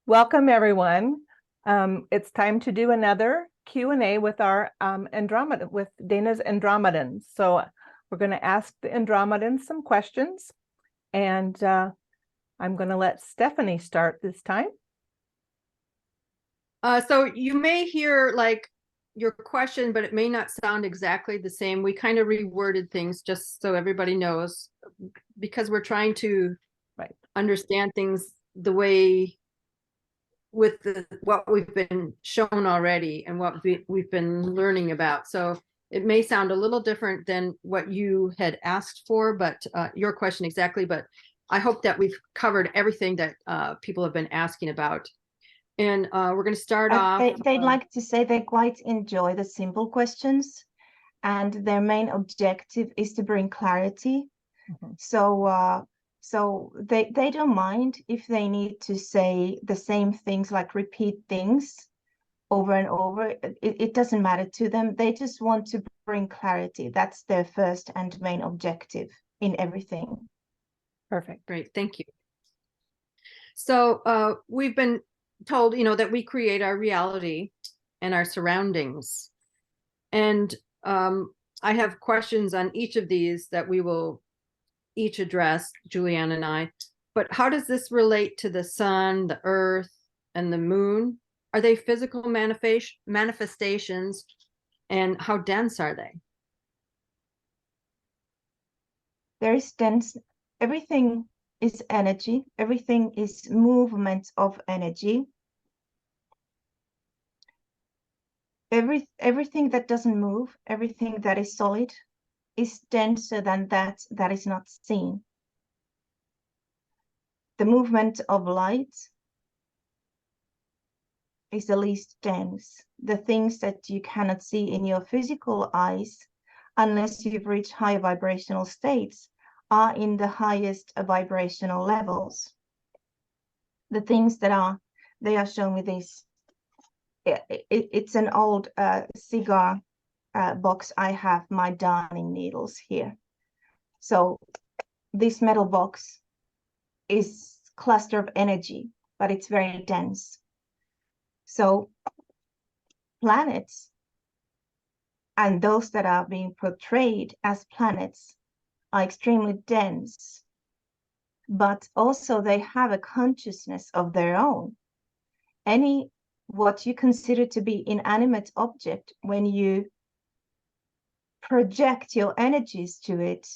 Welcome, everyone. It's time to do another Q&A with our with Daena's Andromedans. So we're going to ask the Andromedans some questions, and I'm going to let Stephanie start this time. So you may hear like your question, but it may not sound exactly the same. We kind of reworded things just so everybody knows, because we're trying to understand things the way with what we've been shown already and what we've been learning about. So it may sound a little different than what you had asked for, but your question exactly. But I hope that we've covered everything that people have been asking about. And we're going to start off. They'd like to say they quite enjoy the simple questions, and their main objective is to bring clarity. So they don't mind if they need to say the same things, like repeat things over and over. It doesn't matter to them. They just want to bring clarity. That's their first and main objective in everything. Perfect. Great. Thank you. So we've been told, that we create our reality and our surroundings. And I have questions on each of these that we will each address, Julianne and I. But how does this relate to the sun, the earth, and the moon? Are they physical manifestations, and how dense are they? There is dense. Everything is energy. Everything is movement of energy. Everything that doesn't move, everything that is solid, is denser than that is not seen. The movement of light is the least dense. The things that you cannot see in your physical eyes, unless you've reached high vibrational states, are in the highest vibrational levels. The things that they are showing me this. It's an old cigar box. I have my darning needles here. So this metal box is a cluster of energy, but it's very dense. So planets and those that are being portrayed as planets are extremely dense, but also they have a consciousness of their own. What you consider to be inanimate object, when you project your energies to it,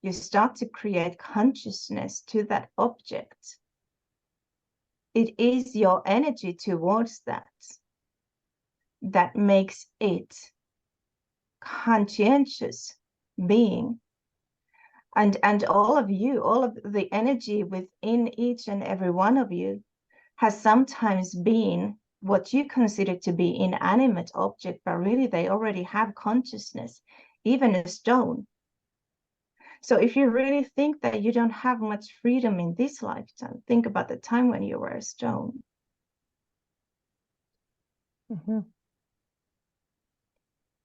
you start to create consciousness to that object. It is your energy towards that makes it conscientious being. And all of you, all of the energy within each and every one of you has sometimes been what you consider to be inanimate object, but really they already have consciousness, even a stone. So if you really think that you don't have much freedom in this lifetime, think about the time when you were a stone.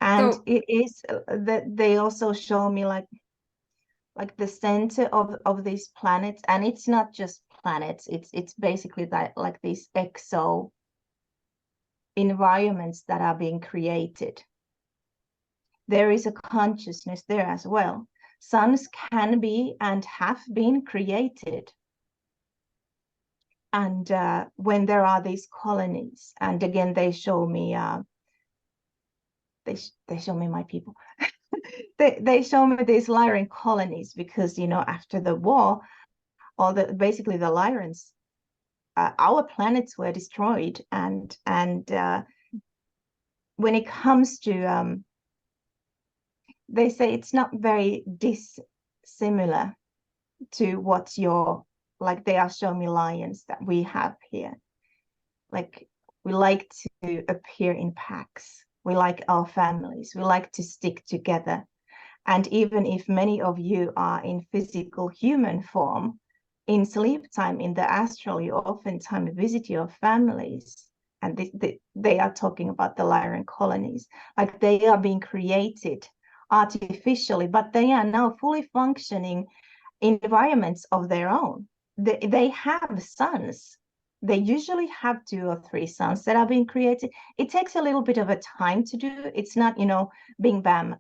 And so, it is that they also show me like the center of these planets, and it's not just planets, it's basically that, like these exo environments that are being created. There is a consciousness there as well. Suns can be and have been created. And when there are these colonies, and again, they show me, they show me my people. they show me these Lyran colonies because, after the war, basically the Lyrans, our planets were destroyed, and when it comes to they say it's not very dissimilar to what like they are showing me lions that we have here. Like, we like to appear in packs. We like our families. We like to stick together. And even if many of you are in physical human form, in sleep time, in the astral, you oftentimes visit your families. And they are talking about the Lyran colonies. Like, they are being created artificially, but they are now fully functioning environments of their own. They have suns They usually have 2 or 3 suns that are being created. It takes a little bit of a time to do. It's not, bing bam,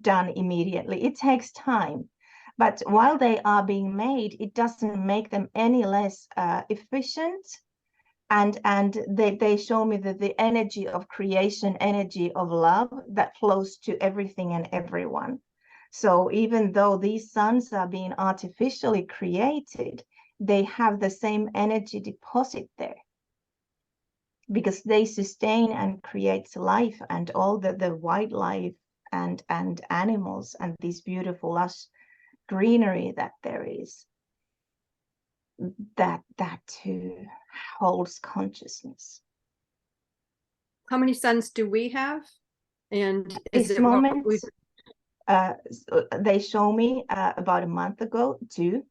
done immediately. It takes time. But while they are being made, it doesn't make them any less efficient. And they show me that the energy of creation, energy of love that flows to everything and everyone. So even though these suns are being artificially created, they have the same energy deposit there, because they sustain and create life and all the wildlife and animals and this beautiful lush greenery that there is. That too holds consciousness. How many suns do we have? And is This it what moment, we they show me about a month ago, 2.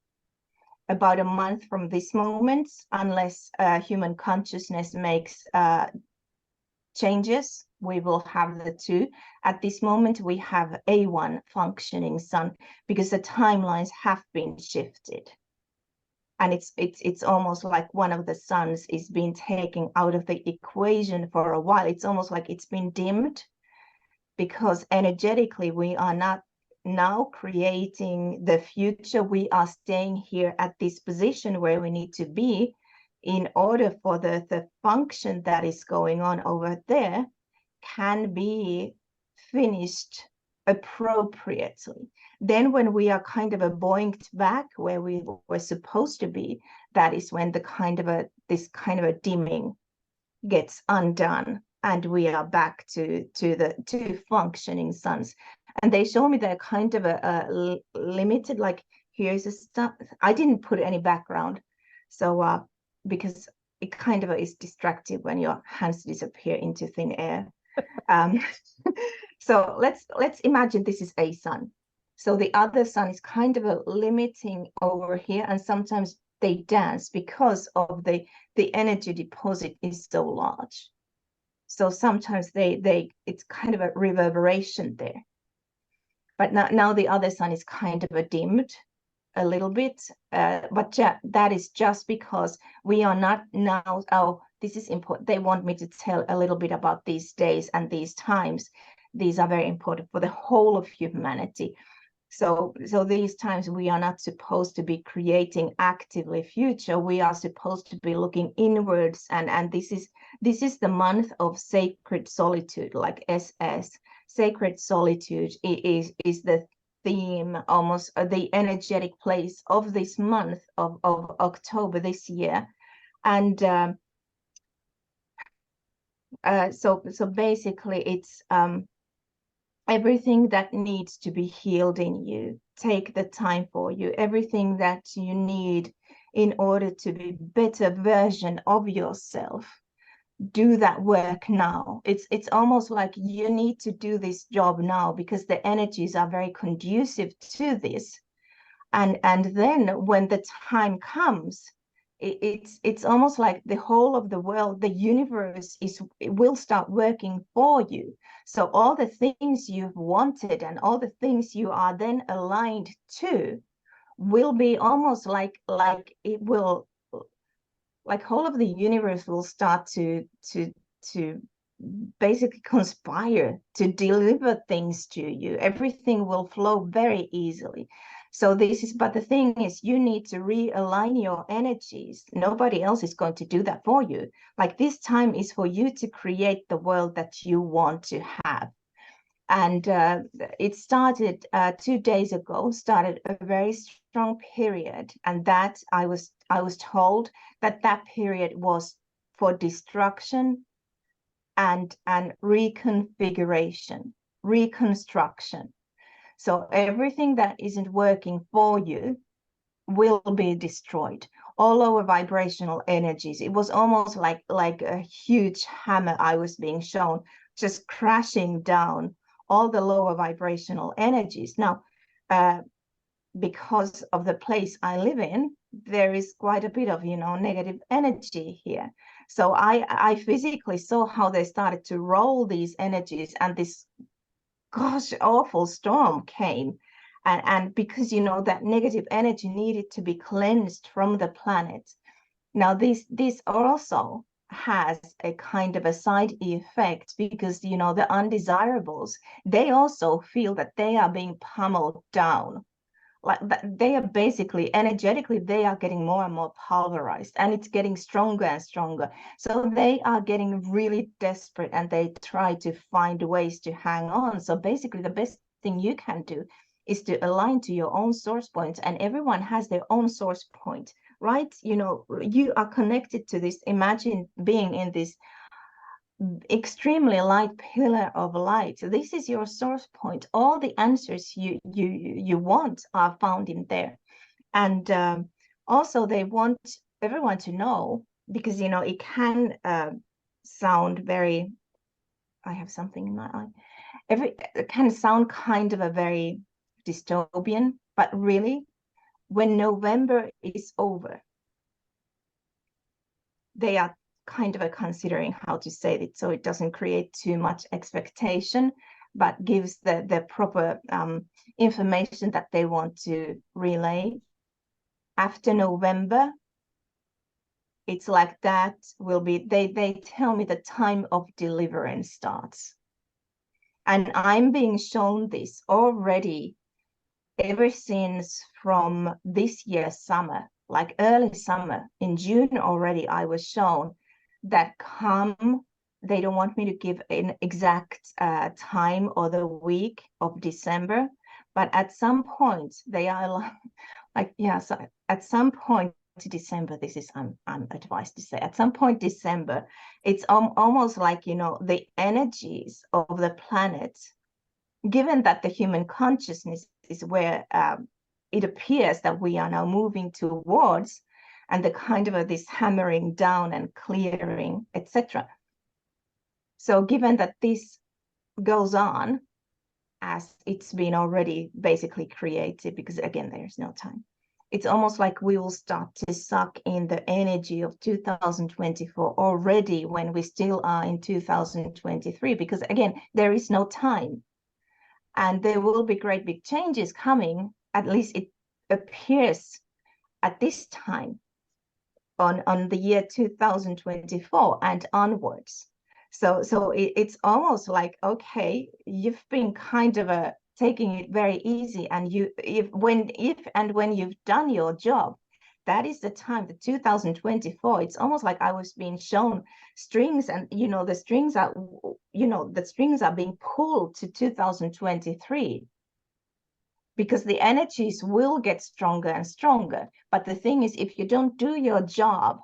About a month from this moment, unless human consciousness makes changes, we will have the 2. At this moment, we have A1 functioning sun, because the timelines have been shifted. And it's almost like one of the suns is being taken out of the equation for a while. It's almost like it's been dimmed, because energetically we are not now creating the future. We are staying here at this position where we need to be in order for the function that is going on over there can be finished appropriately. Then when we are kind of a boinked back where we were supposed to be, that is when this kind of a dimming gets undone, and we are back to the 2 functioning suns. And they show me they're kind of a limited, like here's a stuff. I didn't put any background, so because it kind of is distractive when your hands disappear into thin air. So let's imagine this is a sun. So the other sun is kind of a limiting over here, and sometimes they dance because of the energy deposit is so large. So sometimes it's kind of a reverberation there. But now the other sun is kind of a dimmed a little bit, but that is just because we are not now. Oh, this is important. They want me to tell a little bit about these days and these times. These are very important for the whole of humanity. So these times we are not supposed to be creating actively future. We are supposed to be looking inwards, and this is the month of sacred solitude, like SS. Sacred solitude is the theme, almost the energetic place of this month of October this year. And so basically it's everything that needs to be healed in you, take the time for you. Everything that you need in order to be better version of yourself, do that work now. It's almost like you need to do this job now, because the energies are very conducive to this. And then when the time comes, it's almost like the whole of the world, the universe will start working for you. So all the things you've wanted and all the things you are then aligned to will be almost like it will, like whole of the universe will start to basically conspire to deliver things to you. Everything will flow very easily. So but the thing is, you need to realign your energies. Nobody else is going to do that for you. Like, this time is for you to create the world that you want to have. And it started 2 days ago, started a very strong period. And that I was told that period was for destruction and reconfiguration, reconstruction. So everything that isn't working for you will be destroyed. All lower vibrational energies. It was almost like a huge hammer I was being shown, just crashing down all the lower vibrational energies. Now, because of the place I live in, there is quite a bit of, negative energy here. So I physically saw how they started to roll these energies, and this gosh awful storm came. And because, that negative energy needed to be cleansed from the planet. Now, this also has a kind of a side effect because, you know, the undesirables, they also feel that they are being pummeled down. Like that, they are basically energetically, they are getting more and more pulverized, and it's getting stronger and stronger. So they are getting really desperate, and they try to find ways to hang on. So basically, the best thing you can do is to align to your own source points, and everyone has their own source point, right? You know, you are connected to this. Imagine being in this extremely light pillar of light. This is your source point. All the answers you want are found in there. And also they want everyone to know, because, you know, it can sound very, I have something in my eye. It can sound kind of a very dystopian, but really, when November is over, they are kind of considering how to say it so it doesn't create too much expectation, but gives the proper information that they want to relay. After November, it's like that will be, they tell me the time of deliverance starts. And I'm being shown this already ever since from this year's summer, like early summer. In June already, I was shown that come, they don't want me to give an exact time or the week of December, but at some point they are like, yeah, so at some point to December, this is, I'm advised to say, at some point December, it's almost like, you know, the energies of the planet, given that the human consciousness is where it appears that we are now moving towards, and the kind of this hammering down and clearing, etc. So given that this goes on as it's been already basically created, because again, there's no time, it's almost like we will start to suck in the energy of 2024 already when we still are in 2023, because again, there is no time. And there will be great big changes coming, at least it appears at this time, on the year 2024 and onwards. So it's almost like, okay, you've been kind of taking it very easy, and if and when you've done your job, that is the time, the 2024. It's almost like I was being shown strings, and you know, the strings are, you know, the strings are being pulled to 2023, because the energies will get stronger and stronger. But the thing is, if you don't do your job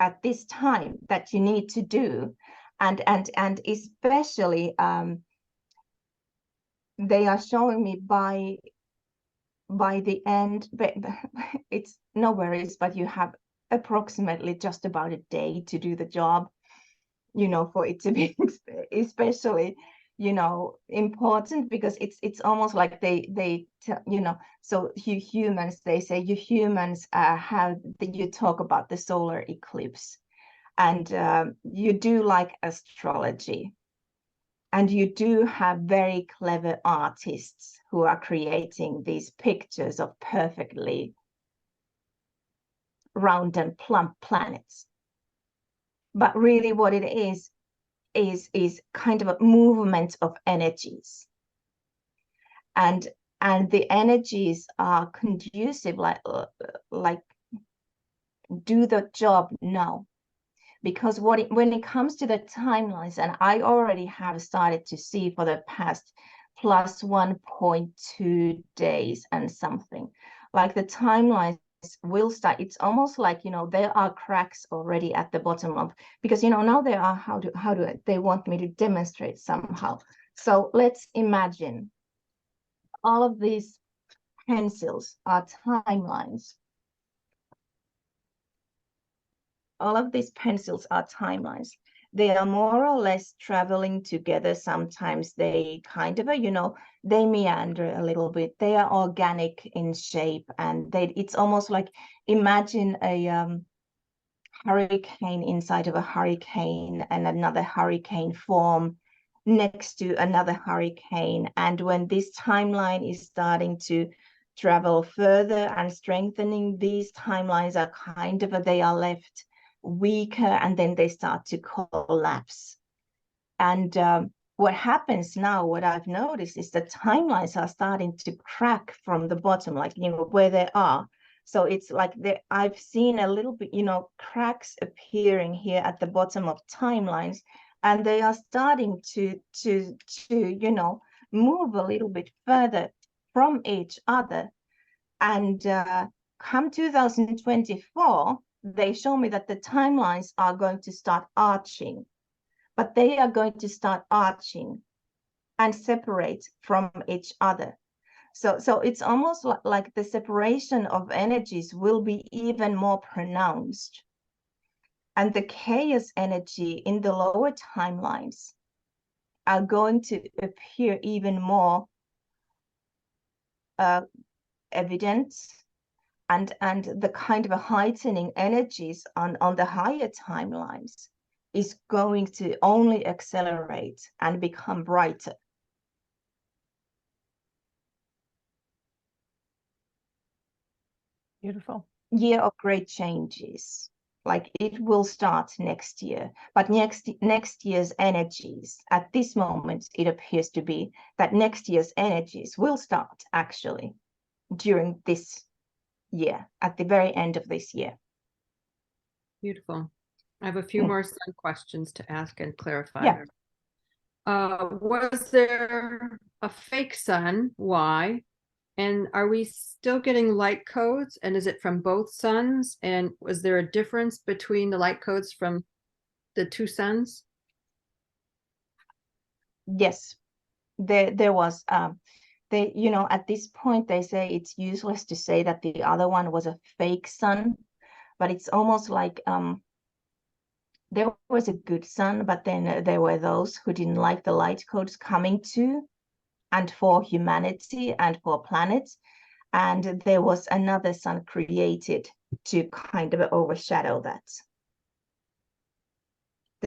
at this time that you need to do, and especially they are showing me by the end, but it's no worries, but you have approximately just about a day to do the job, you know, for it to be especially, you know, important, because it's almost like they you know, so you humans, they say you humans you talk about the solar eclipse, and you do like astrology, and you do have very clever artists who are creating these pictures of perfectly round and plump planets. But really what it is kind of a movement of energies. And the energies are conducive, like do the job now. Because when it comes to the timelines, and I already have started to see for the past plus 1.2 days and something, like the timelines will start. It's almost like, you know, there are cracks already at the bottom of, because, you know, now there are, how do they want me to demonstrate somehow. So let's imagine all of these pencils are timelines. All of these pencils are timelines. They are more or less traveling together. Sometimes they kind of, you know, they meander a little bit. They are organic in shape, and it's almost like, imagine a hurricane inside of a hurricane, and another hurricane form next to another hurricane. And when this timeline is starting to travel further and strengthening, these timelines are kind of, they are left weaker and then they start to collapse. And what happens now, what I've noticed is the timelines are starting to crack from the bottom, like, where they are. So it's like I've seen a little bit, cracks appearing here at the bottom of timelines, and they are starting to move a little bit further from each other. And come 2024, they show me that the timelines are going to start arching, but they are going to start arching and separate from each other. So it's almost like the separation of energies will be even more pronounced. And the chaos energy in the lower timelines are going to appear even more evident, and the kind of a heightening energies on the higher timelines is going to only accelerate and become brighter. Beautiful. Year of great changes. Like, it will start next year, but next year's energies, at this moment, it appears to be that next year's energies will start actually during this year, at the very end of this year. Beautiful. I have a few more sun questions to ask and clarify. Yeah. Was there a fake sun? Why? And are we still getting light codes? And is it from both suns? And was there a difference between the light codes from the two suns? Yes, there was. They, at this point, they say it's useless to say that the other one was a fake sun, but it's almost like there was a good sun, but then there were those who didn't like the light codes coming to and for humanity and for planets. And there was another sun created to kind of overshadow that.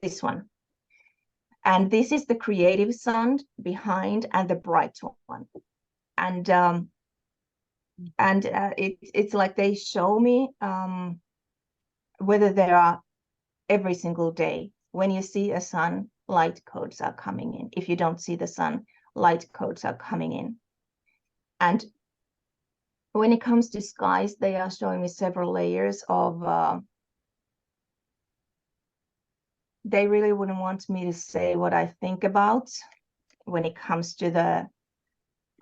This one. And this is the creative sun behind and the bright one. And it's like they show me whether there are every single day. When you see a sun, light codes are coming in. If you don't see the sun, light codes are coming in. And when it comes to skies, they are showing me several layers of they really wouldn't want me to say what I think about when it comes to the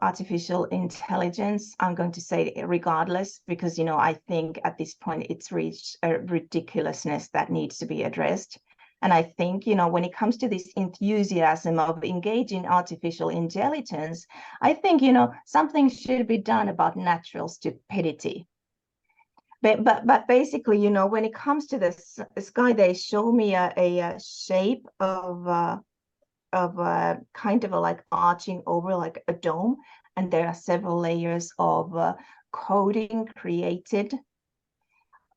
artificial intelligence. I'm going to say it regardless, because, I think at this point it's reached a ridiculousness that needs to be addressed. And I think, when it comes to this enthusiasm of engaging artificial intelligence, I think, something should be done about natural stupidity. But basically, when it comes to the sky, they show me a shape of kind of like arching over like a dome, and there are several layers of coding created.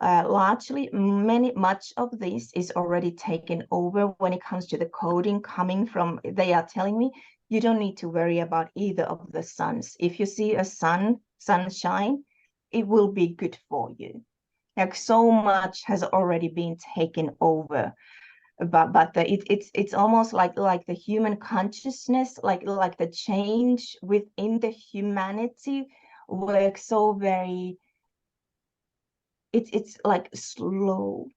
Largely, much of this is already taken over when it comes to the coding coming from. They are telling me you don't need to worry about either of the suns. If you see a sunshine, it will be good for you. Like, so much has already been taken over, but it's almost like the human consciousness, like the change within the humanity works so very. It's like slow.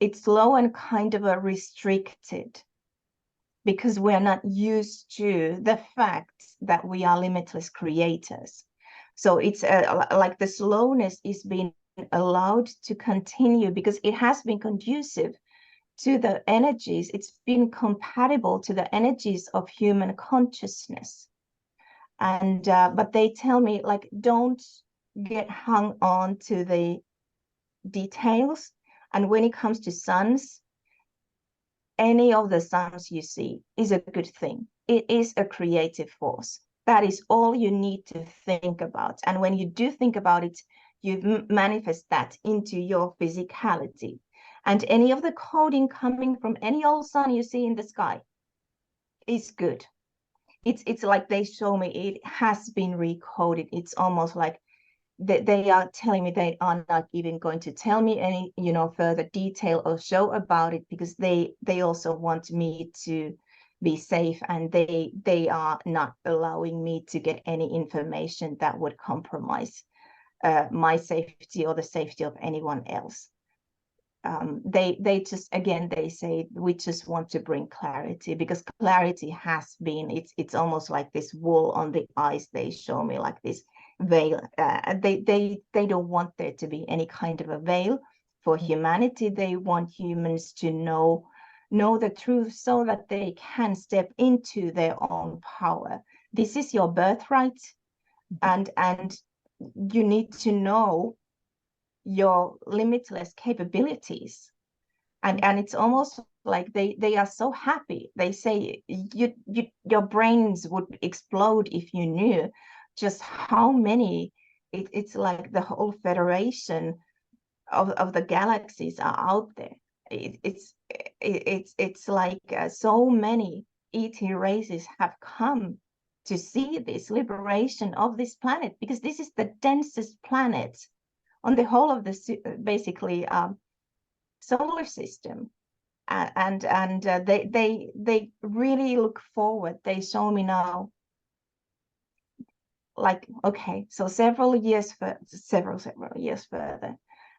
It's slow and kind of a restricted, because we're not used to the fact that we are limitless creators. So it's like the slowness is being allowed to continue because it has been conducive to the energies. It's been compatible to the energies of human consciousness. And but they tell me, like, don't get hung on to the details. And when it comes to suns, any of the suns you see is a good thing. It is a creative force. That is all you need to think about. And when you do think about it, you manifest that into your physicality. And any of the coding coming from any old sun you see in the sky is good. it's like they show me it has been recoded. It's almost like they are telling me they are not even going to tell me any, you know, further detail or show about it, because they also want me to be safe, and they are not allowing me to get any information that would compromise my safety or the safety of anyone else. They just, again, they say we just want to bring clarity, because clarity has been, it's almost like this wool on the eyes. They show me like this veil. They don't want there to be any kind of a veil for humanity. They want humans to know the truth so that they can step into their own power. This is your birthright, and you need to know your limitless capabilities. And it's almost like they are so happy. They say your brains would explode if you knew just how many, it's like the whole federation of the galaxies are out there. It's like so many ET races have come to see this liberation of this planet, because this is the densest planet on the whole of the basically solar system. And they really look forward. They show me now, like, okay, so several years further,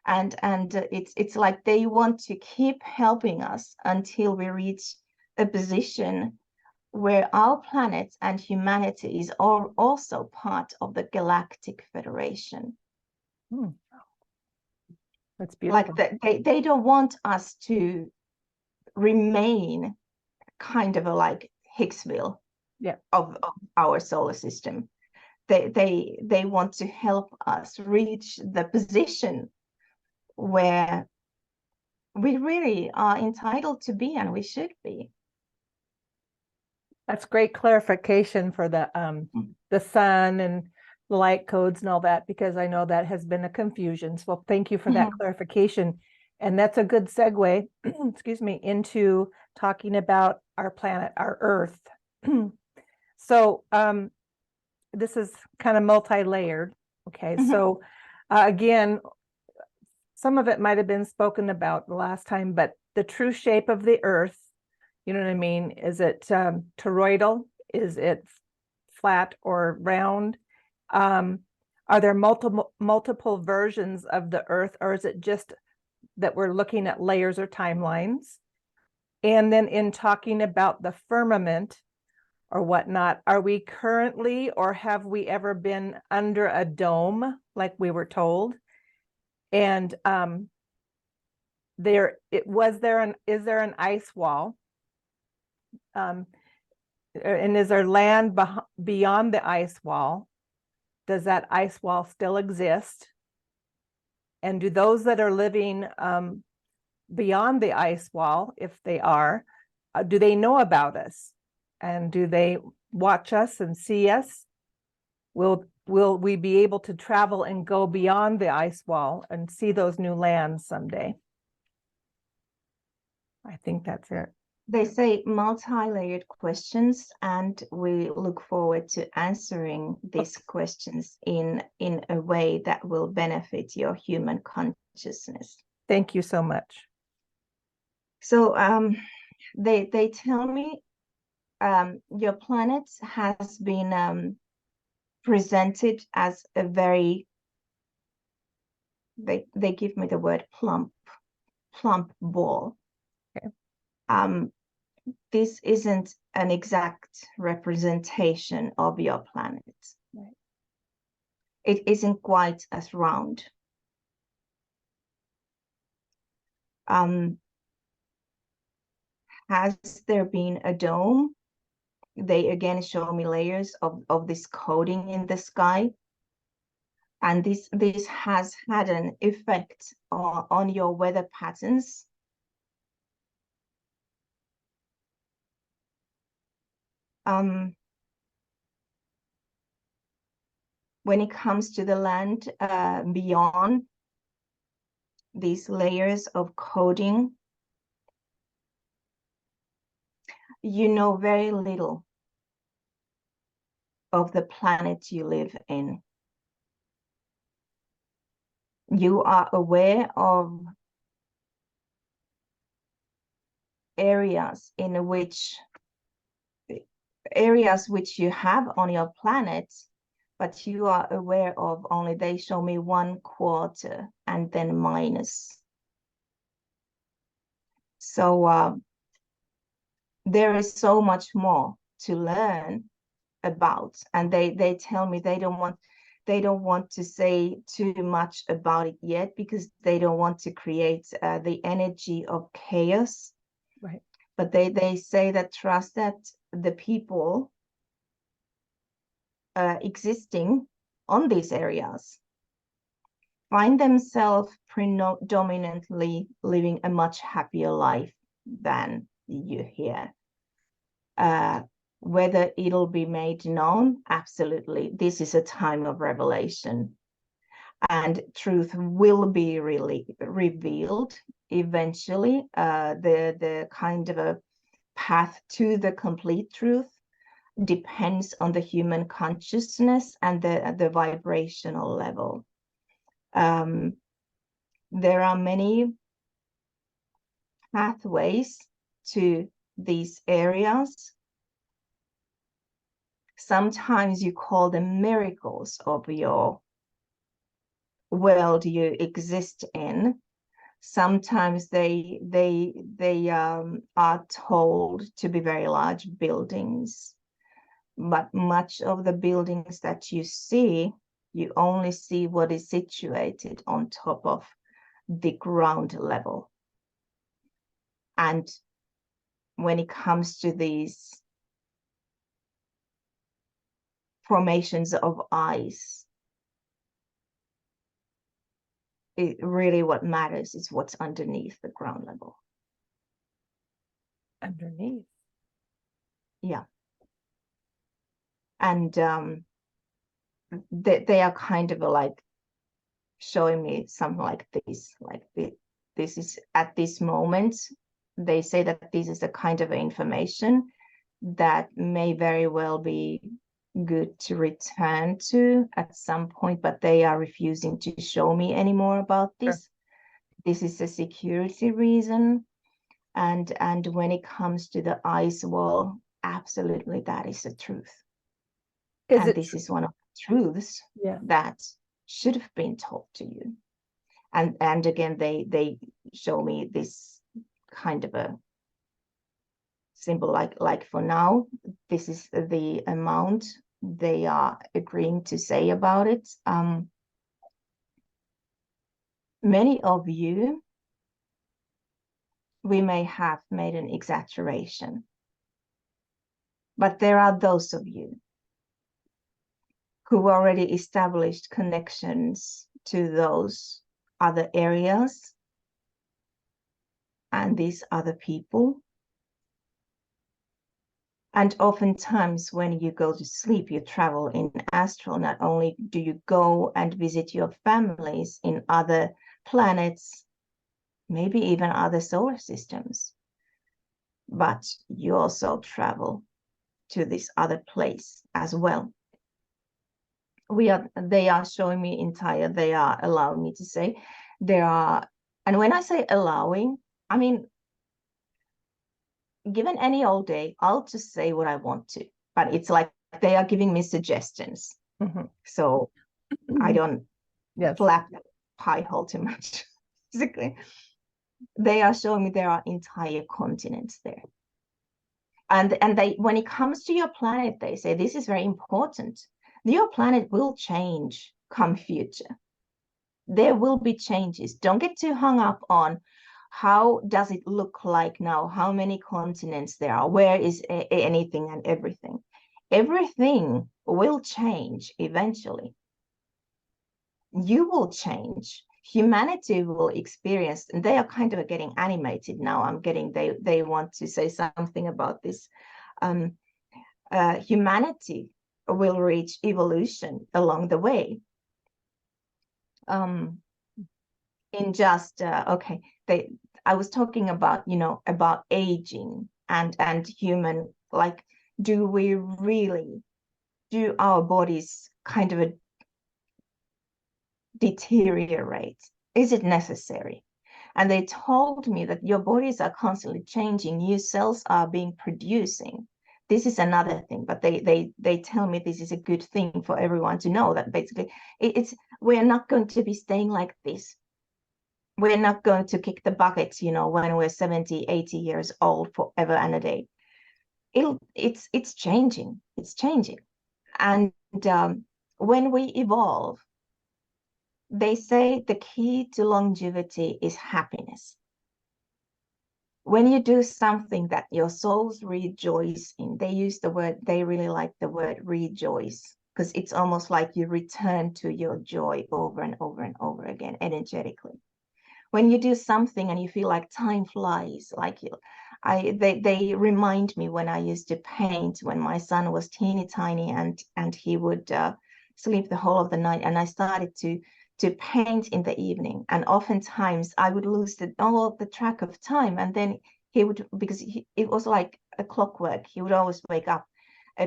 and it's like they want to keep helping us until we reach a position where our planet and humanity is also part of the Galactic Federation. That's beautiful. Like they don't want us to remain kind of a like Higgsville of our solar system. They want to help us reach the position where we really are entitled to be, and we should be. That's great clarification for the sun and the light codes and all that, because I know that has been a confusion. So thank you for that clarification. And that's a good segue, excuse me, into talking about our planet, our Earth. So this is kind of multi-layered. Okay, so again, some of it might have been spoken about the last time, but the true shape of the Earth, you know what I mean? Is it toroidal? Is it flat or round? Are there multiple versions of the Earth, or is it just that we're looking at layers or timelines? And then in talking about the firmament or whatnot, are we currently, or have we ever been under a dome like we were told? And is there an ice wall? And is there land beyond the ice wall? Does that ice wall still exist? And do those that are living beyond the ice wall, if they are, do they know about us? And do they watch us and see us? Will we be able to travel and go beyond the ice wall and see those new lands someday? I think that's it. They say multi-layered questions, and we look forward to answering these questions in a way that will benefit your human consciousness. Thank you so much. So they tell me your planet has been presented as a very, they give me the word plump ball. Okay. This isn't an exact representation of your planet. Right. It isn't quite as round. Has there been a dome? They again show me layers of this coating in the sky. And this has had an effect on your weather patterns. When it comes to the land beyond these layers of coating, you know very little. of the planet you live in. You are aware of areas which you have on your planet, but you are aware of only, they show me 1/4 and then minus. So there is so much more to learn about, and they tell me they don't want to say too much about it yet, because they don't want to create the energy of chaos. Right. But they say that trust that the people existing on these areas find themselves predominantly living a much happier life than you here. Whether it'll be made known, absolutely. This is a time of revelation, and truth will be really revealed eventually. The kind of a path to the complete truth depends on the human consciousness and the vibrational level. There are many pathways to these areas. Sometimes you call them miracles of your world you exist in. Sometimes they are told to be very large buildings, but much of the buildings that you see, you only see what is situated on top of the ground level. And when it comes to these formations of ice, it really, what matters is what's underneath the ground level. Underneath. Yeah. And they are kind of like showing me something like this, this is at this moment. They say that this is the kind of information that may very well be good to return to at some point, but they are refusing to show me any more about this. Sure. This is a security reason. And when it comes to the ice wall, absolutely, that is the truth. And this is one of the truths that should have been told to you. And again, they show me this kind of a symbol, like for now, this is the amount they are agreeing to say about it. Many of you, we may have made an exaggeration, but there are those of you who already established connections to those other areas and these other people. And oftentimes when you go to sleep, you travel in astral. Not only do you go and visit your families in other planets, maybe even other solar systems, but you also travel to this other place as well. They are showing me entire, they are allowing me to say, there are, and when I say allowing, I mean, given any old day, I'll just say what I want to, but it's like they are giving me suggestions. Mm-hmm. So I don't flap the pie hole too much. Basically, they are showing me there are entire continents there. And they, when it comes to your planet, they say this is very important. Your planet will change come future. There will be changes. Don't get too hung up on how does it look like now, how many continents there are, where is anything and everything. Everything will change eventually. You will change. Humanity will experience, and they are kind of getting animated now. I'm getting, they want to say something about this. Humanity will reach evolution along the way. In just okay, I was talking about, about aging and human, like, do we really do our bodies kind of deteriorate? Is it necessary? And they told me that your bodies are constantly changing, new cells are being producing. This is another thing, but they tell me this is a good thing for everyone to know, that basically we're not going to be staying like this. We're not going to kick the bucket, when we're 70, 80 years old forever and a day. It's changing. It's changing. And when we evolve, they say the key to longevity is happiness. When you do something that your souls rejoice in, they really like the word rejoice, because it's almost like you return to your joy over and over and over again energetically. When you do something and you feel like time flies, they remind me when I used to paint when my son was teeny tiny, and he would sleep the whole of the night, and I started to paint in the evening, and oftentimes I would lose all the track of time, and then he would, because it was like a clockwork, he would always wake up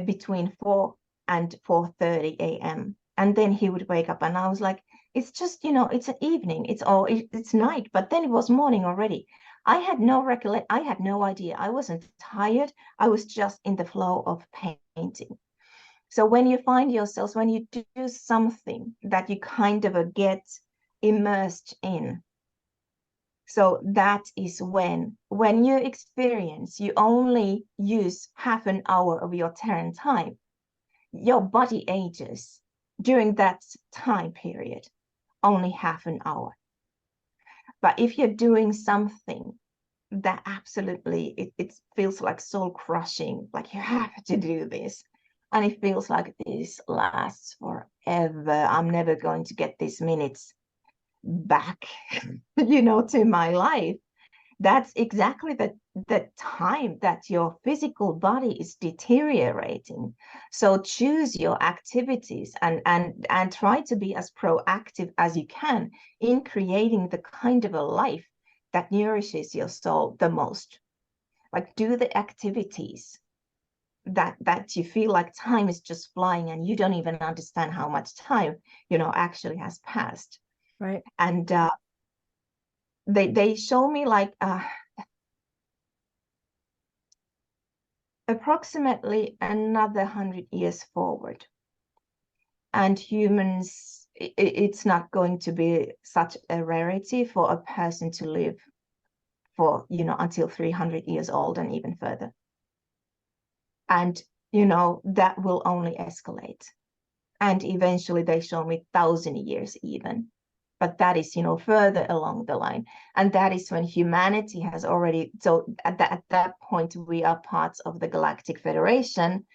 between 4 and 4:30 a.m. and then he would wake up, and I was like, it's just, it's an evening, it's night, but then it was morning already. I had no idea. I wasn't tired. I was just in the flow of painting. So when you find yourselves, when you do something that you kind of get immersed in, so that is when you experience, you only use half an hour of your Terran time, your body ages during that time period, only half an hour. But if you're doing something that absolutely, it feels like soul crushing, like you have to do this, and it feels like this lasts forever, I'm never going to get these minutes back to my life, that's exactly the time that your physical body is deteriorating. So choose your activities and try to be as proactive as you can in creating the kind of a life that nourishes your soul the most. Like, do the activities that you feel like time is just flying and you don't even understand how much time actually has passed. Right. And they show me like approximately another 100 years forward, and humans, it's not going to be such a rarity for a person to live for until 300 years old and even further. And that will only escalate, and eventually they show me 1,000 years even, but that is further along the line, and that is when humanity has already, so at that point we are parts of the Galactic Federation,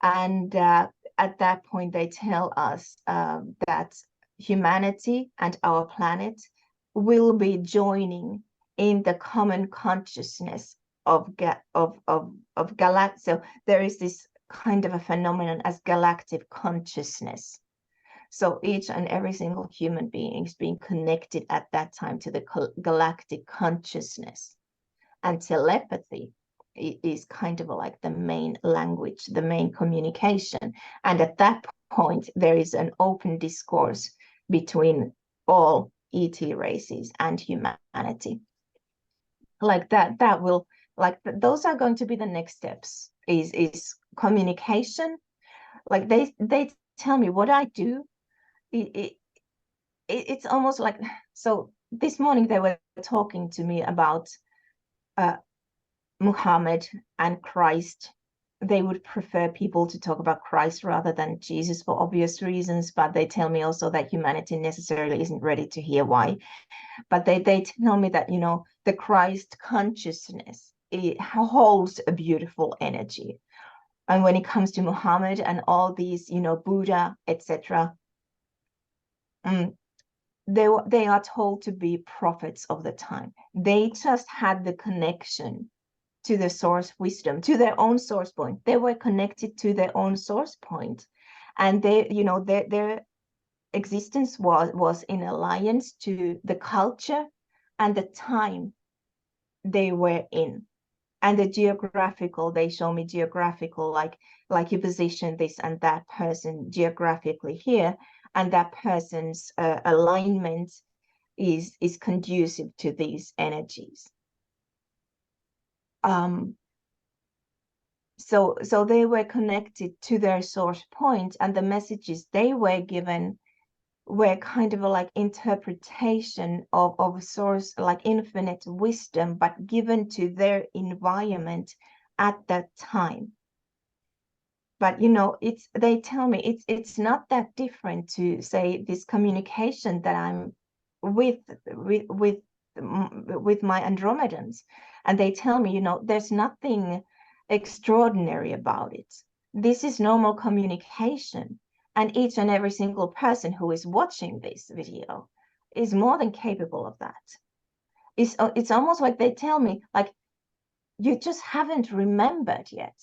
and at that point they tell us that humanity and our planet will be joining in the common consciousness of galactic. So there is this kind of a phenomenon as galactic consciousness. So each and every single human being is being connected at that time to the galactic consciousness. And telepathy is kind of like the main language, the main communication. And at that point, there is an open discourse between all ET races and humanity. Like that will, like, those are going to be the next steps, is communication. Like they tell me what I do. It's almost like, so this morning they were talking to me about Muhammad and Christ. They would prefer people to talk about Christ rather than Jesus for obvious reasons, but they tell me also that humanity necessarily isn't ready to hear why. But they tell me that the Christ consciousness, it holds a beautiful energy. And when it comes to Muhammad and all these Buddha, etc., they are told to be prophets of the time. They just had the connection to the source wisdom, to their own source point. They were connected to their own source point, and they, their existence was in alliance to the culture and the time they were in. And the geographical, they show me geographical, like you position this and that person geographically here, and that person's alignment is conducive to these energies. So they were connected to their source point, and the messages they were given were kind of a like interpretation of source, like infinite wisdom, but given to their environment at that time. But you know, they tell me it's not that different to say this communication that I'm with my Andromedans, and they tell me, you know, there's nothing extraordinary about it. This is normal communication, and each and every single person who is watching this video is more than capable of that. It's almost like they tell me, like, you just haven't remembered yet.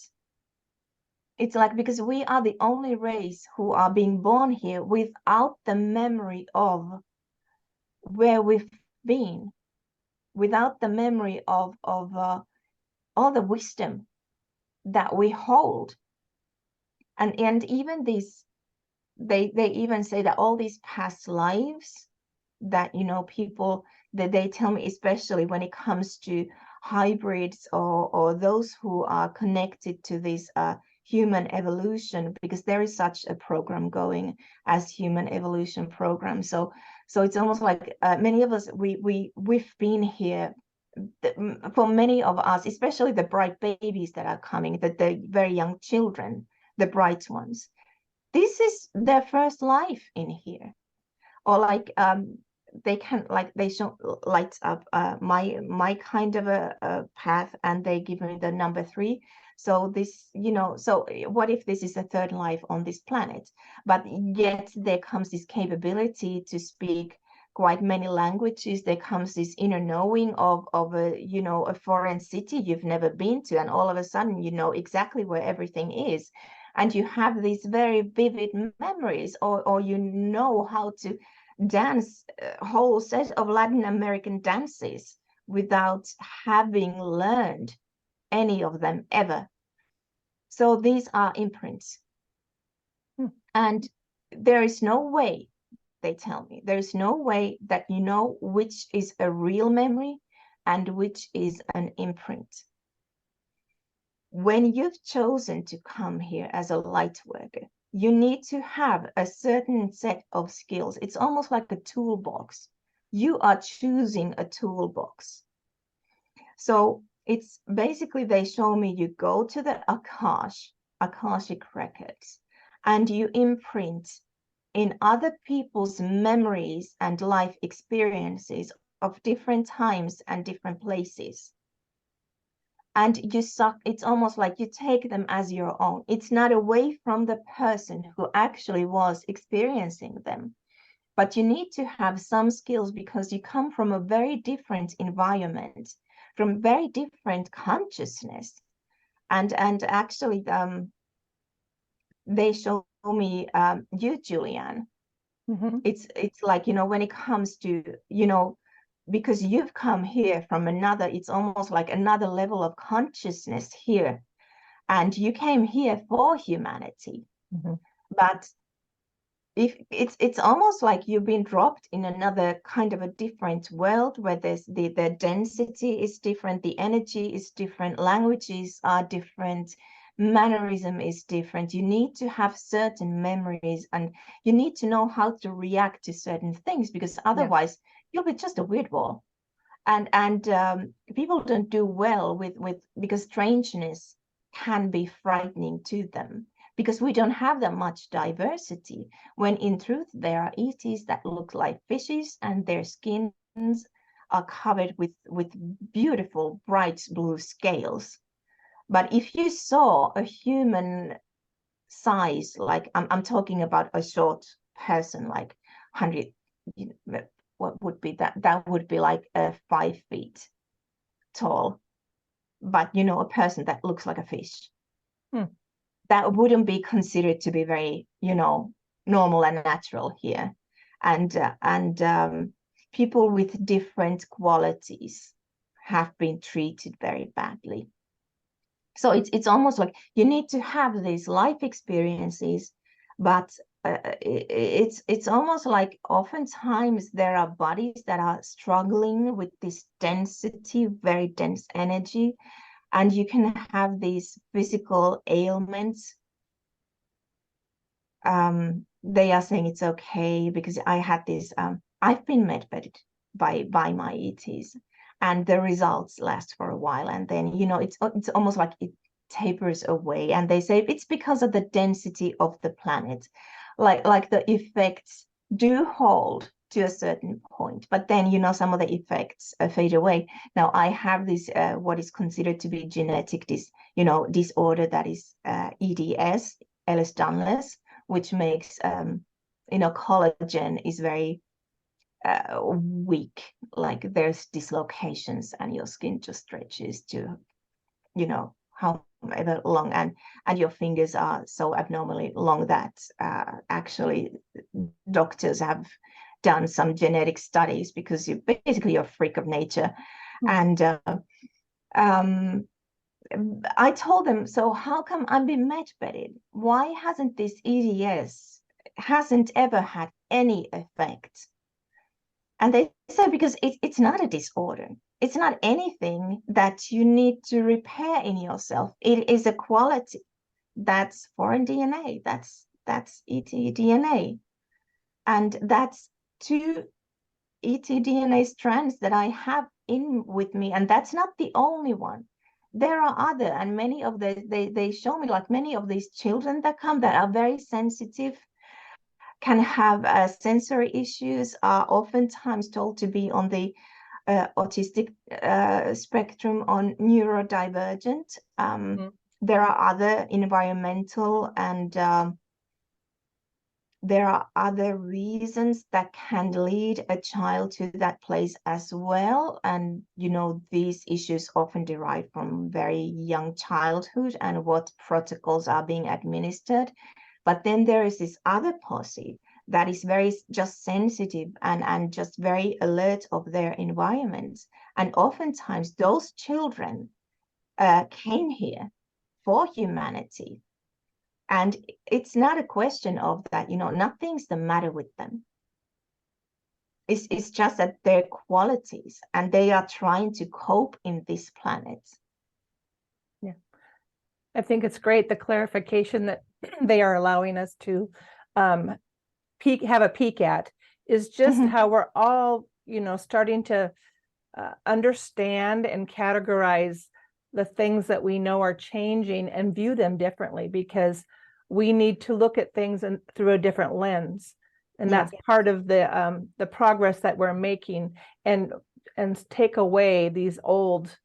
It's like, because we are the only race who are being born here without the memory of where we've been, without the memory of all the wisdom that we hold. And even these, they even say that all these past lives that, you know, people, that they tell me, especially when it comes to hybrids or those who are connected to this human evolution, because there is such a program going as human evolution program. So it's almost like many of us, we've been here. For many of us, especially the bright babies that are coming, the very young children, the bright ones, this is their first life in here. Or like they can, like, they show lights up my kind of a path, and they give me the number 3. So this, you know, so what if this is a third life on this planet? But yet there comes this capability to speak quite many languages. There comes this inner knowing of a, you know, a foreign city you've never been to, and all of a sudden you know exactly where everything is, and you have these very vivid memories, or you know how to dance a whole set of Latin American dances without having learned any of them ever. So these are imprints. And there is no way, they tell me, there is no way that you know which is a real memory and which is an imprint. When you've chosen to come here as a light worker, you need to have a certain set of skills. It's almost like a toolbox. You are choosing a toolbox. So it's basically, they show me you go to the Akashic records, and you imprint in other people's memories and life experiences of different times and different places. And you suck, it's almost like you take them as your own. It's not away from the person who actually was experiencing them. But you need to have some skills, because you come from a very different environment, from very different consciousness. And actually, they show me you, Julianne. It's like, you know, when it comes to, you know, because you've come here from another, it's almost like another level of consciousness here, and you came here for humanity. But if it's almost like you've been dropped in another kind of a different world, where there's the density is different, the energy is different, languages are different, mannerism is different. You need to have certain memories, and you need to know how to react to certain things, because otherwise you'll be just a weird ball. And people don't do well with because strangeness can be frightening to them, because we don't have that much diversity, when in truth there are ETs that look like fishes, and their skins are covered with beautiful bright blue scales. But if you saw a human size, like I'm talking about a short person, like 100, you know, what would be that? That would be like 5 feet tall. But, you know, a person that looks like a fish, that wouldn't be considered to be very, you know, normal and natural here. And people with different qualities have been treated very badly. So it's almost like you need to have these life experiences, but it's almost like oftentimes there are bodies that are struggling with this density, very dense energy, and you can have these physical ailments. They are saying it's okay because I had this. I've been med-bedded by my ETs, and the results last for a while, and then it's almost like it tapers away, and they say it's because of the density of the planet, like the effects do hold to a certain point, but then some of the effects fade away. Now I have this what is considered to be genetic disorder, that is EDS, Ehlers-Danlos, which makes collagen is very weak, like there's dislocations and your skin just stretches to however long, and your fingers are so abnormally long that actually doctors have done some genetic studies, because you're a freak of nature. And I told them, so how come I'm being med-bedded? Why hasn't this EDS hasn't ever had any effect? And they said, because it's not a disorder. It's not anything that you need to repair in yourself. It is a quality. That's foreign DNA. That's ET-DNA. And that's 2 ET-DNA strands that I have in with me. And that's not the only one. There are other, and many of they show me, like many of these children that come that are very sensitive, can have sensory issues, are oftentimes told to be on the autistic spectrum, on neurodivergent. There are other environmental and there are other reasons that can lead a child to that place as well. And, these issues often derive from very young childhood and what protocols are being administered. But then there is this other posse that is very just sensitive and just very alert of their environments. And oftentimes those children came here for humanity. And it's not a question of that, nothing's the matter with them. It's just that their qualities, and they are trying to cope in this planet. Yeah. I think it's great, the clarification that they are allowing us to have a peek at is just how we're all, starting to understand and categorize the things that we know are changing and view them differently, because we need to look at things through a different lens. And that's part of the progress that we're making, and take away these old,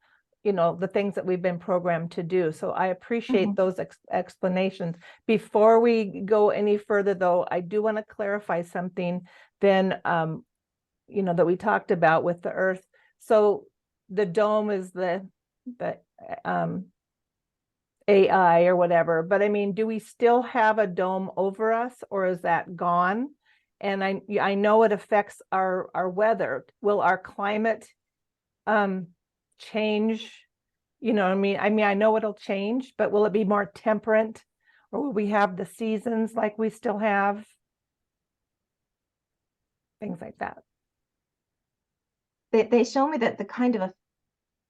the things that we've been programmed to do. So I appreciate those explanations. Before we go any further, though, I do want to clarify something then, that we talked about with the Earth. So the dome is the AI or whatever, but I mean, do we still have a dome over us, or is that gone? And I know it affects our weather. Will our climate change? I mean, I know it'll change, but will it be more temperate, or will we have the seasons like we still have? Things like that. They show me that the kind of a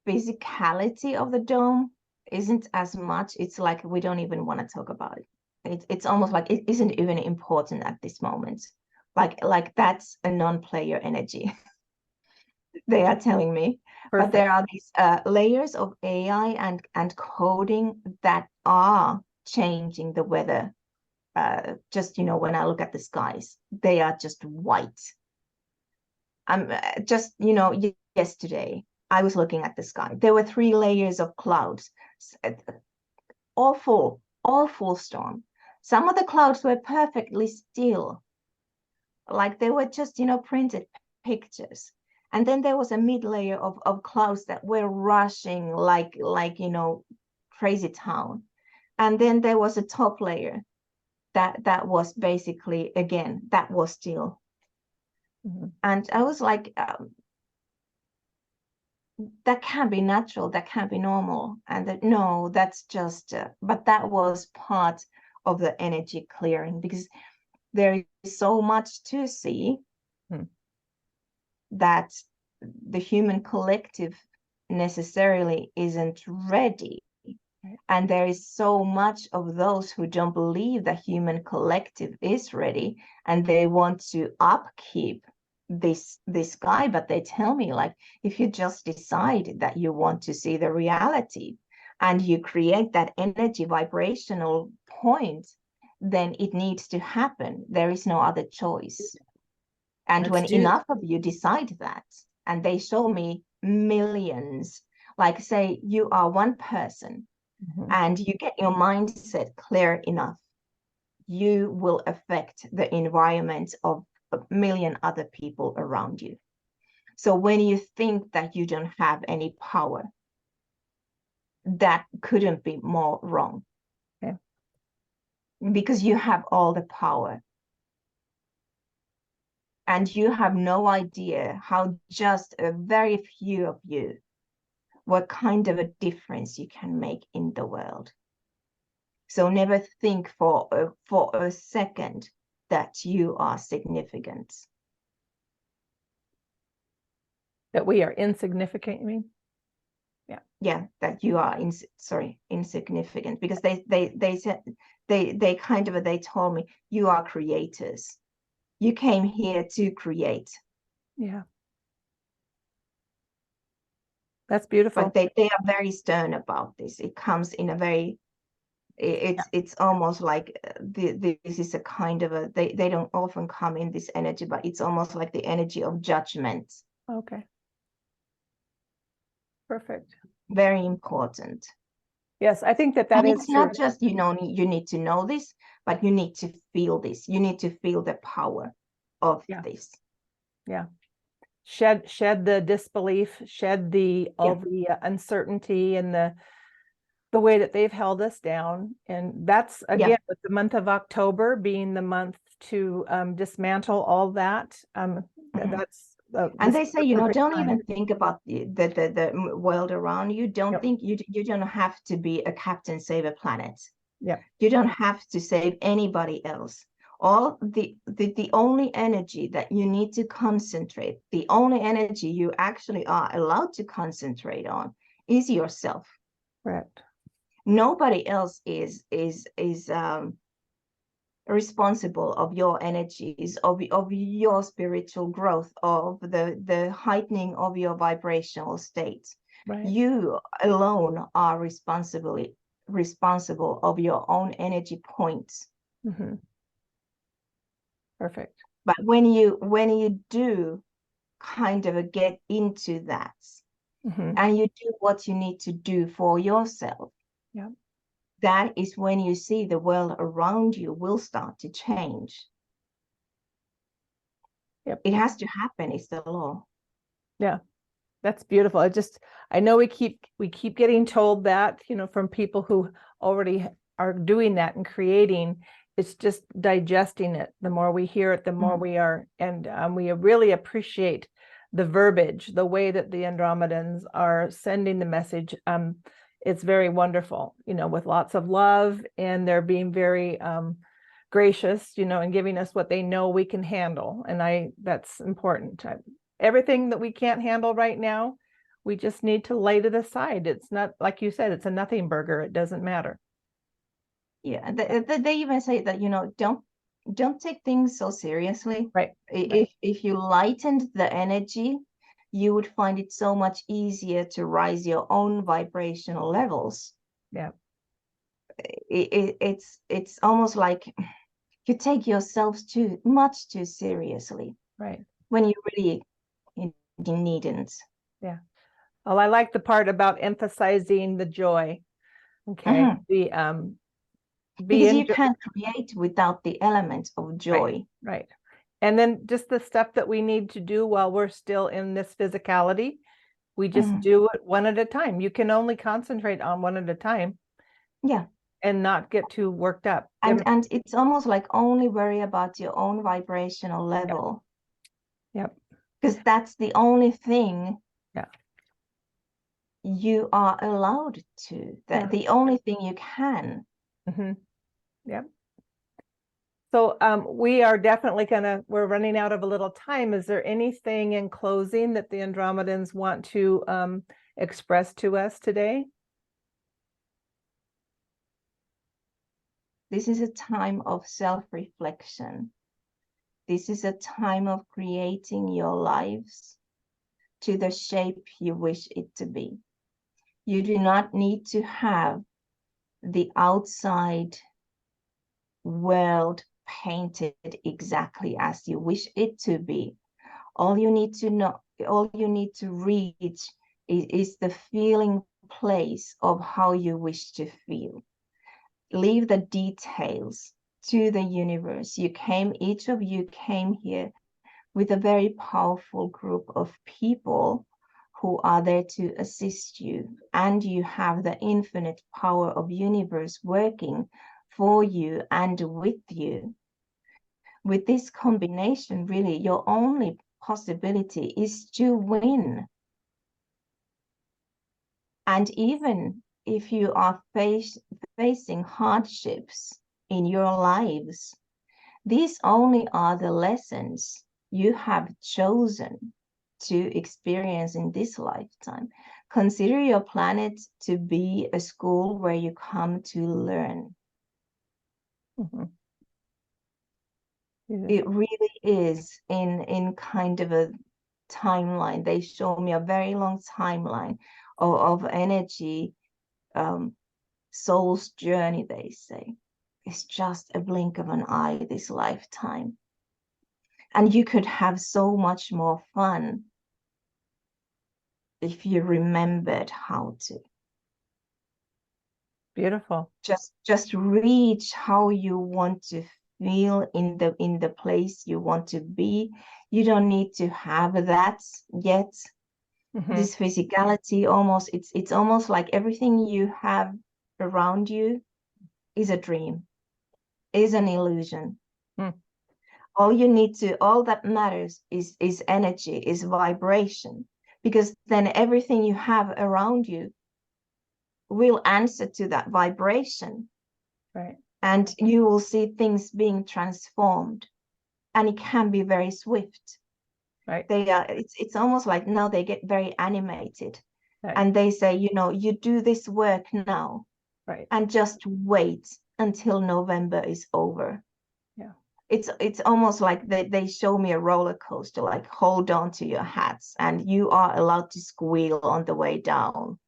physicality of the dome isn't as much. It's like we don't even want to talk about it. It's almost like it isn't even important at this moment. Like that's a non-player energy. They are telling me. Perfect. But there are these layers of AI and coding that are changing the weather. Just when I look at the skies, they are just white. Just yesterday I was looking at the sky. There were 3 layers of clouds. Awful storm. Some of the clouds were perfectly still, like they were just printed pictures. And then there was a mid layer of clouds that were rushing like crazy town. And then there was a top layer that was basically, again, that was still. And I was like, that can't be natural, that can't be normal. And that, no, that's just, but that was part of the energy clearing, because there is so much to see that the human collective necessarily isn't ready. And there is so much of those who don't believe the human collective is ready, and they want to upkeep this guy. But they tell me, like, if you just decide that you want to see the reality and you create that energy vibrational point, then it needs to happen. There is no other choice. And when enough of you decide that, and they show me millions, like say you are one person, and you get your mindset clear enough, you will affect the environment of a million other people around you. So when you think that you don't have any power, that couldn't be more wrong. Okay. Because you have all the power. And you have no idea how just a very few of you, what kind of a difference you can make in the world. So never think for a second that you are significant. That we are insignificant, you mean? Yeah, that you are insignificant, because they said they told me, you are creators. You came here to create. Yeah. That's beautiful. But they are very stern about this. It comes in a very, it's almost like this is a kind of a, they don't often come in this energy, but it's almost like the energy of judgment. Okay. Perfect. Very important. Yes, I think that And is it's true. not just, you need to know this, but you need to feel this. You need to feel the power of this. Yeah. Shed the disbelief, shed all the uncertainty and the way that they've held us down. And that's, again, with the month of October being the month to dismantle all that. That's and they say, don't even think about the world around you. Don't think you don't have to be a captain, save a planet. Yeah. You don't have to save anybody else. All the only energy that you need to concentrate, the only energy you actually are allowed to concentrate on is yourself. Correct. Nobody else is responsible of your energies, of your spiritual growth, of the heightening of your vibrational state. Right. You alone are responsible of your own energy points. Perfect. But when you do kind of get into that, and you do what you need to do for yourself, that is when you see the world around you will start to change. It has to happen. It's the law. Yeah, that's beautiful. I know we keep getting told that, from people who already are doing that and creating. It's just digesting it. The more we hear it, the more we are, and we really appreciate the verbiage, the way that the Andromedans are sending the message. It's very wonderful, with lots of love, and they're being very gracious, and giving us what they know we can handle. And that's important. Everything that we can't handle right now, we just need to lay it aside. It's not, like you said, it's a nothing burger. It doesn't matter. Yeah, they even say that, don't take things so seriously. Right. If you lightened the energy, you would find it so much easier to rise your own vibrational levels. Yeah. It's almost like you take yourselves too seriously. Right. When you really needn't. Yeah. Well, I like the part about emphasizing the joy. Okay. Because you can't create without the element of joy. Right. And then just the stuff that we need to do while we're still in this physicality, we just do it one at a time. You can only concentrate on one at a time. Yeah. And not get too worked up. And it's almost like only worry about your own vibrational level. Yep. Because that's the only thing you are allowed to. That the only thing you can. Yeah. So we are definitely we're running out of a little time. Is there anything in closing that the Andromedans want to express to us today? This is a time of self-reflection. This is a time of creating your lives to the shape you wish it to be. You do not need to have the outside world painted exactly as you wish it to be. All you need to know, all you need to reach is the feeling place of how you wish to feel. Leave the details to the universe. Each of you came here with a very powerful group of people who are there to assist you, and you have the infinite power of universe working for you and with you. With this combination, really, your only possibility is to win. And even if you are facing hardships in your lives, these only are the lessons you have chosen to experience in this lifetime. Consider your planet to be a school where you come to learn. It really is in kind of a timeline. They show me a very long timeline of energy, soul's journey, they say. It's just a blink of an eye this lifetime. And you could have so much more fun if you remembered how to. Beautiful. Just reach how you want to feel in the place you want to be. You don't need to have that yet. This physicality, almost it's almost like everything you have around you is a dream, is an illusion. All that matters is energy, is vibration, because then everything you have around you will answer to that vibration. Right. And you will see things being transformed, and it can be very swift. Right. It's almost like now they get very animated. Right. And they say, you do this work now. Right. And just wait until November is over. Yeah. It's almost like they show me a roller coaster, like hold on to your hats and you are allowed to squeal on the way down.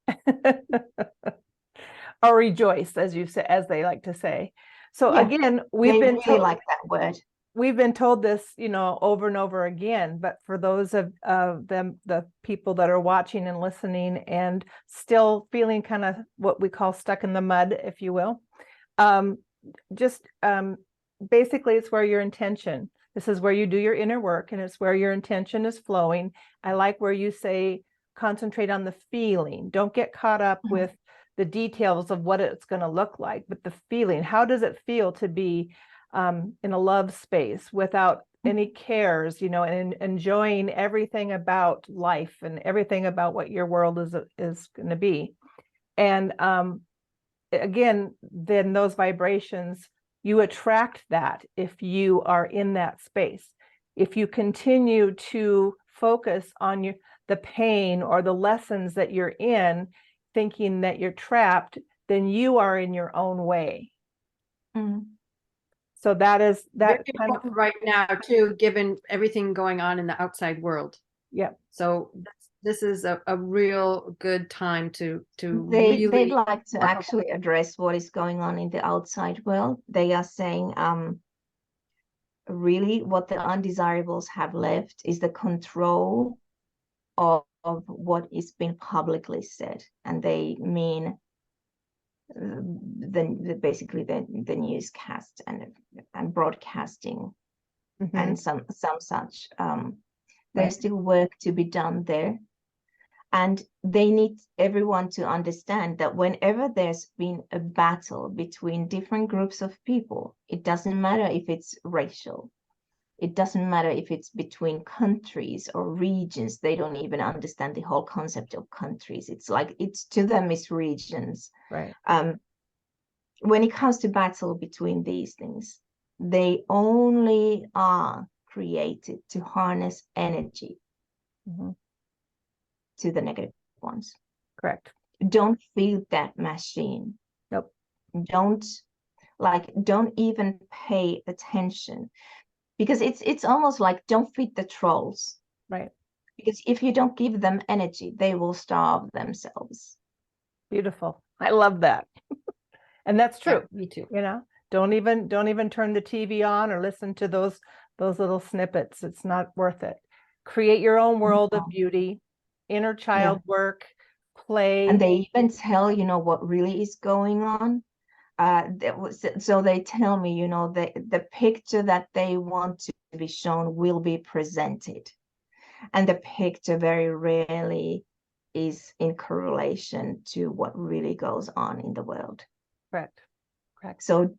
Or rejoice, as you say, as they like to say. So Yeah, again, they really like that word. We've been told this, over and over again, but for those of them, the people that are watching and listening and still feeling kind of what we call stuck in the mud, if you will, basically it's where your intention, this is where you do your inner work, and it's where your intention is flowing. I like where you say, concentrate on the feeling. Don't get caught up with the details of what it's going to look like, but the feeling. How does it feel to be in a love space without any cares, and enjoying everything about life and everything about what your world is going to be? And again, then those vibrations, you attract that if you are in that space. If you continue to focus on the pain or the lessons that you're in, thinking that you're trapped, then you are in your own way. So that is that kind of right now too, given everything going on in the outside world. Yeah. So this is a real good time to they'd like to actually address what is going on in the outside world. They are saying really what the undesirables have left is the control of what is being publicly said, and they mean basically the newscast and broadcasting and some such. There's still work to be done there, and they need everyone to understand that whenever there's been a battle between different groups of people, it doesn't matter if it's racial, It doesn't matter if it's between countries or regions. They don't even understand the whole concept of countries. It's like, it's to them it's regions. Right. When it comes to battle between these things, they only are created to harness energy to the negative ones. Correct. Don't feed that machine. Nope. Don't even pay attention, because it's almost like don't feed the trolls. Right. Because if you don't give them energy, they will starve themselves. Beautiful. I love that. And that's true. Yeah, me too. You know, don't even turn the TV on or listen to those little snippets. It's not worth it. Create your own world of beauty, inner child work, play. And they even tell, what really is going on. So they tell me, the picture that they want to be shown will be presented. And the picture very rarely is in correlation to what really goes on in the world. Correct. So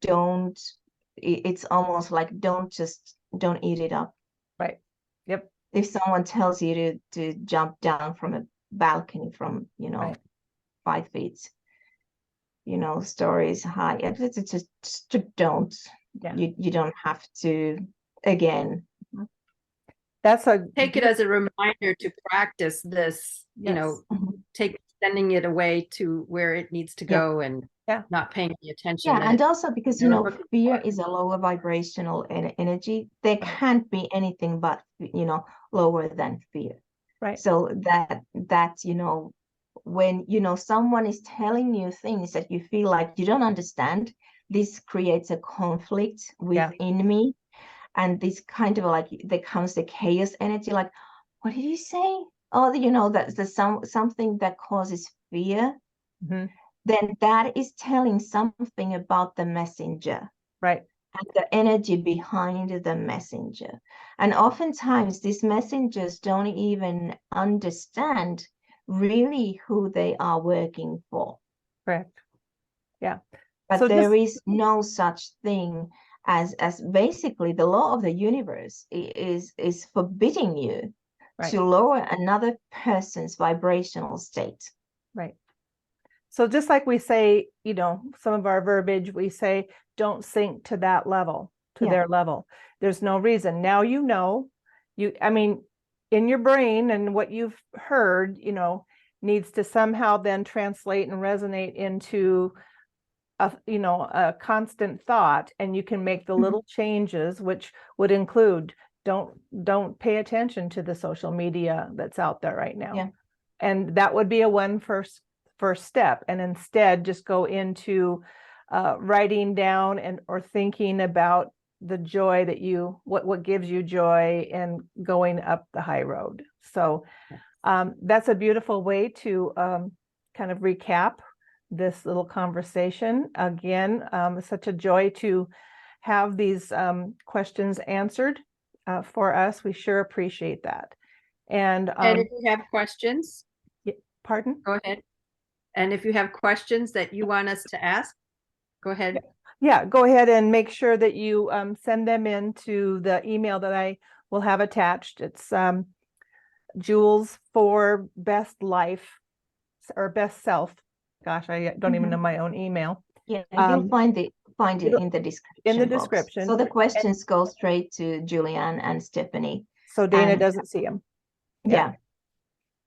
it's almost like don't eat it up. Right. Yep. If someone tells you to jump down from a balcony from, 5 feet, stories high, it's just don't. Yeah. You don't have to, again. That's take it as a reminder to practice this, sending it away to where it needs to go and not paying any attention. Yeah, and also because, fear is a lower vibrational energy. There can't be anything but, lower than fear. Right. So that, when, someone is telling you things that you feel like you don't understand, this creates a conflict within me. And this kind of like, there comes the chaos energy, like, what did you say? Oh, that's something that causes fear. Then that is telling something about the messenger. Right. And the energy behind the messenger. And oftentimes these messengers don't even understand really who they are working for. Correct. Yeah. But so there is no such thing as basically the law of the universe is forbidding you to lower another person's vibrational state. Right. So just like we say, some of our verbiage, we say, don't sink to that level, to their level. There's no reason. Now, in your brain and what you've heard, needs to somehow then translate and resonate into a constant thought, and you can make the little changes, which would include don't pay attention to the social media that's out there right now. And that would be a first step, and instead just go into writing down or thinking about the joy that what gives you joy and going up the high road. So that's a beautiful way to kind of recap this little conversation. Again, it's such a joy to have these questions answered for us. We sure appreciate that. And if you have questions, pardon? Go ahead. And if you have questions that you want us to ask, go ahead. Yeah, go ahead and make sure that you send them into the email that I will have attached. It's Jules for Best Life or Best Self. Gosh, I don't even know my own email. Yeah, you'll find it in the description. In the box. description. So the questions go straight to Julianne and Stephanie. So Daena doesn't see them. Yeah.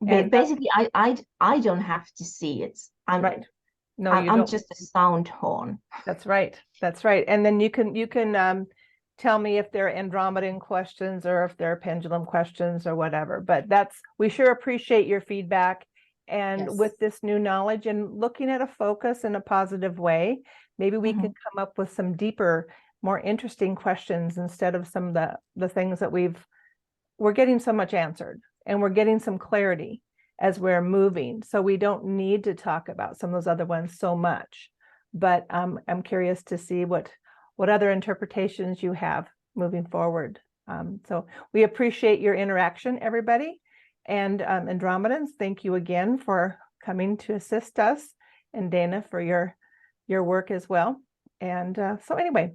Basically, I don't have to see it. Right. No, I'm just a sound horn. That's right. That's right. And then you can tell me if they're Andromedan questions or if they're pendulum questions or whatever. But we sure appreciate your feedback. And with this new knowledge and looking at a focus in a positive way, maybe we can come up with some deeper, more interesting questions instead of some of the things that we're getting so much answered, and we're getting some clarity as we're moving. So we don't need to talk about some of those other ones so much. But I'm curious to see what other interpretations you have moving forward. So we appreciate your interaction, everybody. And Andromedans, thank you again for coming to assist us, and Daena for your work as well. And so anyway,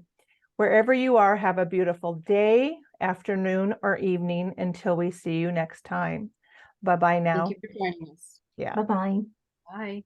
wherever you are, have a beautiful day afternoon, or evening until we see you next time. Bye-bye now. Thank you for joining us. Yeah. Bye-bye. Bye.